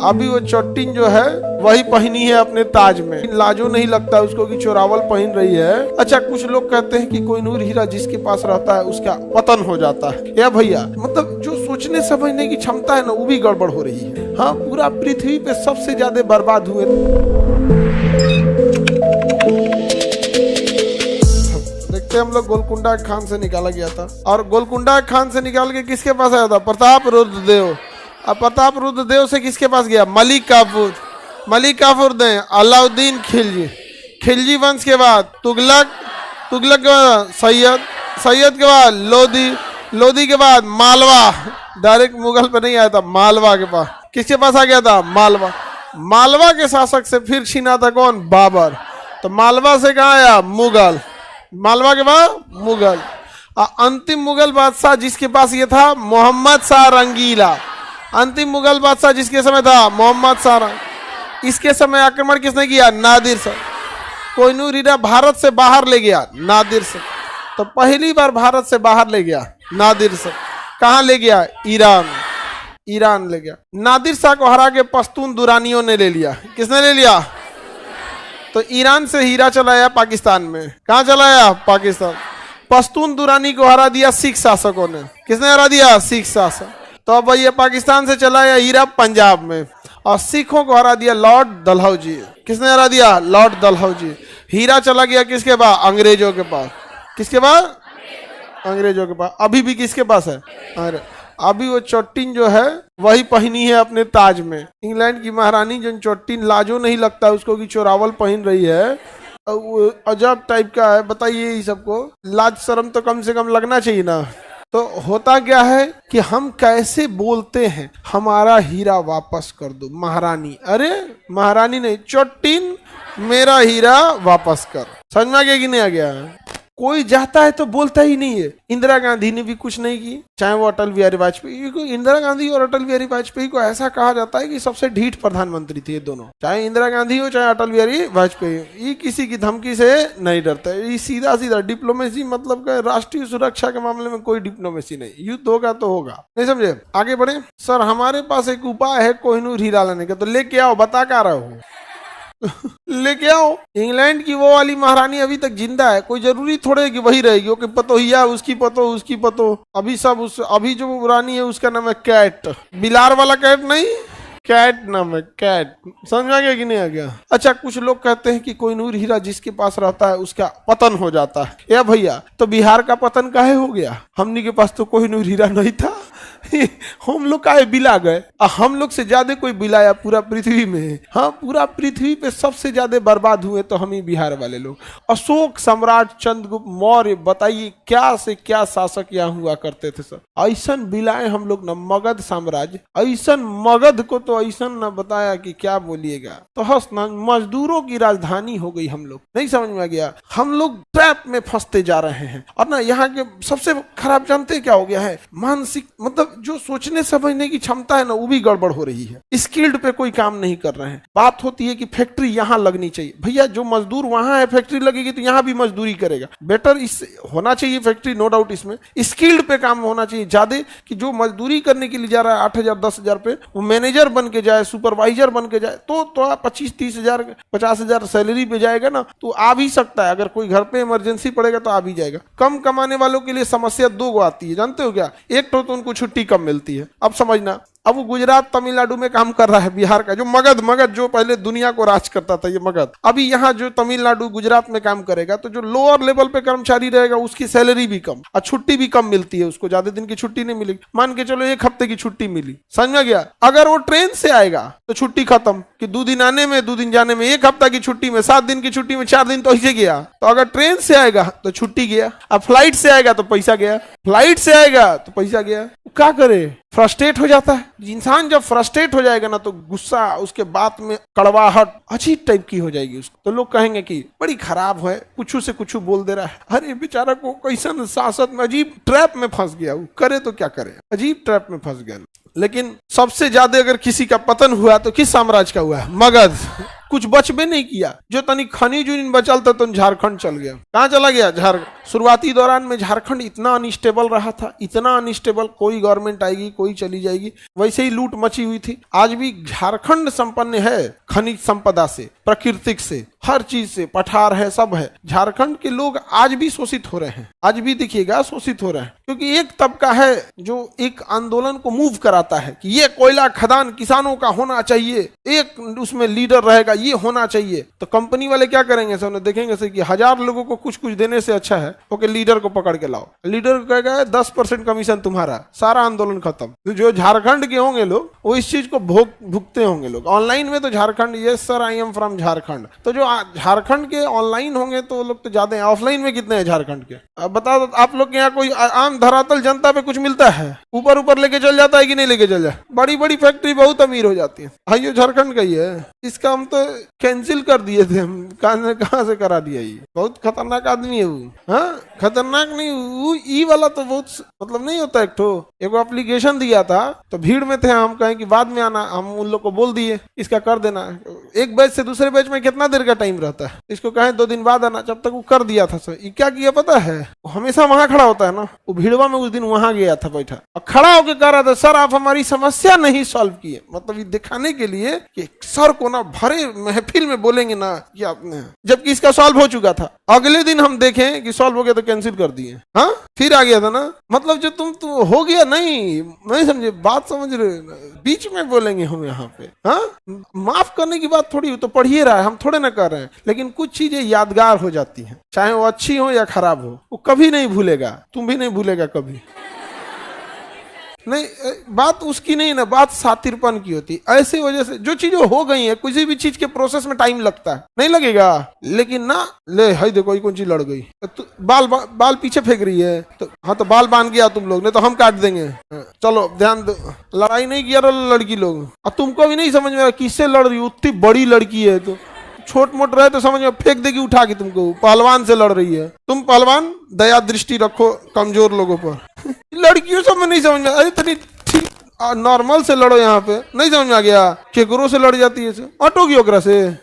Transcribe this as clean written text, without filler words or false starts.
अभी वो चोटिन जो है वही पहनी है अपने ताज में, लाजो नहीं लगता उसको कि चोरावल पहन रही है। अच्छा, कुछ लोग कहते हैं कि कोहिनूर हीरा जिसके पास रहता है उसका पतन हो जाता है। या भैया, मतलब जो सोचने समझने की क्षमता है ना, वो भी गड़बड़ हो रही है। हाँ, पूरा पृथ्वी पे सबसे ज्यादा बर्बाद हुए हम लोग गोलकुंडा खान से निकाला गया था, और गोलकुंडा खान से निकाल के किसके पास आया था? प्रताप रुद्रदेव। अब प्रताप रुद्रदेव से किसके पास गया? मलिक काफूर। मलिक काफूर ने अलाउद्दीन खिलजी, खिलजी वंश के बाद तुगलक, तुगलक के बाद सैयद, सैयद के बाद लोधी, लोधी के बाद मालवा। डायरेक्ट मुगल पे नहीं आया था, मालवा के पास। किसके पास आ गया था? मालवा। मालवा के शासक से फिर छीना था कौन? बाबर। तो मालवा से कहाँ आया? मुगल। मालवा के बाद मुगल। अंतिम मुगल बादशाह जिसके पास ये था? मोहम्मद शाह रंगीला। अंतिम मुगल बादशाह जिसके समय था? मोहम्मद शाह। इसके समय आक्रमण किसने किया? नादिर शाह। कोहिनूर हीरा भारत से बाहर ले गया नादिर शाह। तो पहली बार भारत से बाहर ले गया नादिर शाह। कहाँ ले गया? ईरान। ईरान ले गया। नादिर शाह को हरा के पश्तून दुरानियों ने ले लिया। किसने ले लिया? तो ईरान से हीरा चलाया पाकिस्तान में। कहाँ चलाया? पाकिस्तान। पश्तून दुरानी को हरा दिया सिख शासकों ने। किसने हरा दिया? सिख शासक। तो अब ये पाकिस्तान से चलाया हीरा पंजाब में, और सिखों को हरा दिया लॉर्ड डलहौजी। किसने हरा दिया? लॉर्ड डलहौजी। हीरा चला गया किसके पास? अंग्रेजों के पास। किसके पास? अंग्रेजों के पास। अभी भी किसके पास है? अरे अभी वो चोटिन जो है वही पहनी है अपने ताज में। इंग्लैंड की महारानी जो चोटिन, लाजो नहीं लगता उसको कि चोरावल पहन रही है। वो अजब टाइप का है। बताइए, ये सबको लाज शर्म तो कम से कम लगना चाहिए ना। तो होता क्या है कि हम कैसे बोलते हैं, हमारा हीरा वापस कर दो महारानी। अरे महारानी नहीं, चोटिन मेरा हीरा वापस कर। समझ में आ गया कि नहीं आ गया? कोई जाता है तो बोलता ही नहीं है। इंदिरा गांधी ने भी कुछ नहीं की, चाहे वो अटल बिहारी वाजपेयी को। इंदिरा गांधी और अटल बिहारी वाजपेयी को ऐसा कहा जाता है कि सबसे ढीठ प्रधानमंत्री थे ये दोनों, चाहे इंदिरा गांधी हो चाहे अटल बिहारी वाजपेयी। ये किसी की धमकी से नहीं डरते। ये सीधा सीधा डिप्लोमेसी, मतलब राष्ट्रीय सुरक्षा के मामले में कोई डिप्लोमेसी नहीं। युद्ध होगा तो होगा, नहीं समझे? आगे बढ़े। सर हमारे पास एक उपाय है कोहिनूर हीरा लाने का, तो लेके आओ। बता क्या रहा हो? लेके आओ। इंग्लैंड की वो वाली महारानी अभी तक जिंदा है। कोई जरूरी थोड़े कि वही रहेगी। ओके, पतोहिया उसकी पतो, उसकी पतो। अभी सब उस, अभी जो रानी है उसका नाम है कैट। बिलार वाला कैट नहीं, कैट नाम है, कैट। समझ में आ गया कि नहीं आ गया? अच्छा, कुछ लोग कहते हैं कि कोहिनूर हीरा जिसके पास रहता है उसका पतन हो जाता है। या भैया, तो बिहार का पतन काहे हो गया? हमनी के पास तो कोहिनूर हीरा नहीं था। हम लोग काहे बिला गए? हम लोग से ज्यादा कोई बिलाया पूरा पृथ्वी में? हाँ, पूरा पृथ्वी पे सबसे ज्यादा बर्बाद हुए तो हम ही बिहार वाले लोग। अशोक सम्राट, चंद्रगुप्त मौर्य, बताइए क्या से क्या शासक यहाँ हुआ करते थे सर। ऐसन बिलाए हम लोग न। मगध साम्राज्य, ऐसन मगध को तो ऐसन न बताया कि क्या बोलिएगा। तो हस न, मजदूरों की राजधानी हो गई हम लोग। नहीं समझ में आ गया? हम लोग ट्रैप में फंसते जा रहे हैं। और ना यहाँ के सबसे खराब जानते क्या हो गया है? मानसिक, मतलब जो सोचने समझने की क्षमता है ना, वो भी गड़बड़ हो रही है। स्किल्ड पे कोई काम नहीं कर रहे हैं। बात होती है कि फैक्ट्री यहाँ लगनी चाहिए। भैया, जो मजदूर वहां है, फैक्ट्री लगेगी तो यहाँ भी मजदूरी करेगा। बेटर इस होना चाहिए फैक्ट्री, नो डाउट। इसमें स्किल्ड पे काम होना चाहिए ज्यादा, कि जो मजदूरी करने के लिए जा रहा है 8,000 10,000 पे, वो मैनेजर बन के जाए, सुपरवाइजर बन के जाए, तो 25-30,000 50,000 सैलरी पे जाएगा ना, तो आ भी सकता है। अगर कोई घर पे इमरजेंसी पड़ेगा तो आ भी जाएगा। कम कमाने वालों के लिए समस्या दो गो आती है, जानते हो क्या? एक तो उनको छुट्टी कम मिलती है। अब समझना, अब वो गुजरात तमिलनाडु में काम कर रहा है। बिहार का जो मगध जो पहले दुनिया को राज करता था, ये मगध अभी यहाँ जो तमिलनाडु गुजरात में काम करेगा, तो जो लोअर लेवल पे कर्मचारी रहेगा उसकी सैलरी भी कम और छुट्टी भी कम मिलती है। उसको ज्यादा दिन की छुट्टी नहीं मिलेगी। मान के चलो 1 हफ्ते की छुट्टी मिली, समझ में गया? अगर वो ट्रेन से आएगा तो छुट्टी खत्म, कि 2 दिन आने में 2 दिन जाने में। 1 हफ्ता की छुट्टी में 7 दिन की छुट्टी में 4 दिन तो ऐसे गया। तो अगर ट्रेन से आएगा तो छुट्टी गया, अब फ्लाइट से आएगा तो पैसा गया, फ्लाइट से आएगा तो पैसा गया। क्या करे? फ्रस्ट्रेट हो जाता है इंसान। जब फ्रस्ट्रेट हो जाएगा ना, तो गुस्सा, उसके बात में कड़वाहट अजीब टाइप की हो जाएगी उसको। तो लोग कहेंगे कि बड़ी खराब है, कुछ से कुछ बोल दे रहा है। अरे बेचारा को कैसन शासक में अजीब ट्रैप में फंस गया। वो करे तो क्या करे, अजीब ट्रैप में फंस गया। लेकिन सबसे ज्यादा अगर किसी का पतन हुआ तो किस साम्राज्य का हुआ है? मगध। कुछ बचबे नहीं किया। जो तनिक खनिज उनिज बचल था तो झारखंड चल गया। कहाँ चला गया? शुरुआती दौरान में झारखंड इतना अनस्टेबल रहा था, इतना अनस्टेबल, कोई गवर्नमेंट आएगी कोई चली जाएगी, वैसे ही लूट मची हुई थी। आज भी झारखंड संपन्न है खनिज संपदा से, प्राकृतिक से, हर चीज से, पठार है, सब है। झारखंड के लोग आज भी शोषित हो रहे हैं, आज भी देखिएगा शोषित हो रहे हैं, क्योंकि एक तबका है जो एक आंदोलन को मूव कराता है कि ये कोयला खदान किसानों का होना चाहिए, एक उसमें लीडर रहेगा, ये होना चाहिए। तो कंपनी वाले क्या करेंगे? सब देखेंगे से कि 1000 लोगों को कुछ कुछ देने से अच्छा है ओके लीडर को पकड़ के लाओ। लीडर को कहेगा 10% कमीशन तुम्हारा, सारा आंदोलन खत्म। तो जो झारखंड के होंगे लोग वो इस चीज को भुगते होंगे लोग। ऑनलाइन में तो Jharkhand, yes sir I am from Jharkhand, तो जो झारखंड के ऑनलाइन होंगे तो लोग तो ज्यादा हैं। ऑफलाइन में कितने हैं झारखंड के? अब बताओ आप लोग के यहाँ कोई आम धरातल जनता पे कुछ मिलता है? ऊपर ऊपर लेके चल जाता है कि नहीं लेके चल जाए? बड़ी बड़ी फैक्ट्री बहुत अमीर हो जाती है। हाँ ये झारखंड का ही है, इसका हम तो कैंसिल कर दिए थे, हम कहाँ से करा दिया। ये बहुत खतरनाक आदमी है वो। हाँ खतरनाक नहीं वो, ई वाला तो बहुत मतलब नहीं होता। एक तो एगो एप्लीकेशन दिया था तो भीड़ में थे, हम कहें कि बाद में आना, हम उन लोग को बोल दिए इसका कर देना। एक बैच से दूसरे बैच में कितना देर का टाइम रहता है? इसको कहें 2 दिन बाद आना, जब तक वो कर दिया था। सर ये क्या किया पता है? वो हमेशा वहां खड़ा होता है ना, वो भीड़वा में उस दिन वहां गया था बैठा और खड़ा होकर कह रहा था सर आप हमारी समस्या नहीं सॉल्व किए। मतलब ये दिखाने के लिए कि सर को ना भरे महफिल में बोलेंगे ना कि आपने, जबकि इसका सॉल्व हो चुका था। अगले दिन हम देखें कि सॉल्व हो गया तो कैंसिल कर दिए। हाँ फिर आ गया था ना। मतलब जो तुम हो गया नहीं समझे, बात समझ रहे? बीच में बोलेंगे हम यहाँ पे। हाँ माफ करने की बात थोड़ी, तो पढ़िए रहा है, हम थोड़े ना कर रहे हैं, लेकिन कुछ चीजें यादगार हो जाती हैं, चाहे वो अच्छी हो या खराब हो, वो कभी नहीं भूलेगा, तुम भी नहीं भूलेगा कभी। नहीं बात उसकी नहीं ना, बात सातिरपन की होती। ऐसे वजह से जो चीजें हो गई है, किसी भी चीज के प्रोसेस में टाइम लगता है, नहीं लगेगा? लेकिन ना ले हाय देखो कौन चीज लड़ गई, तो बाल पीछे फेंक रही है, तो हाँ तो बाल बांध गया तुम लोग, नहीं तो हम काट देंगे। चलो ध्यान दो, लड़ाई नहीं किया लड़की लोग, और तुमको भी नहीं समझ में किससे लड़ रही, उतनी बड़ी लड़की है, तो छोट मोट रहे तो समझ में फेंक देगी उठा के तुमको। पहलवान से लड़ रही है, तुम पहलवान दया दृष्टि रखो कमजोर लोगों पर। लड़कियों सब में नहीं समझ में, अरे तनी ठीक नॉर्मल से लड़ो, यहाँ पे नहीं समझ में आ गया केकरो से लड़ जाती है, ऑटो की ओकरा से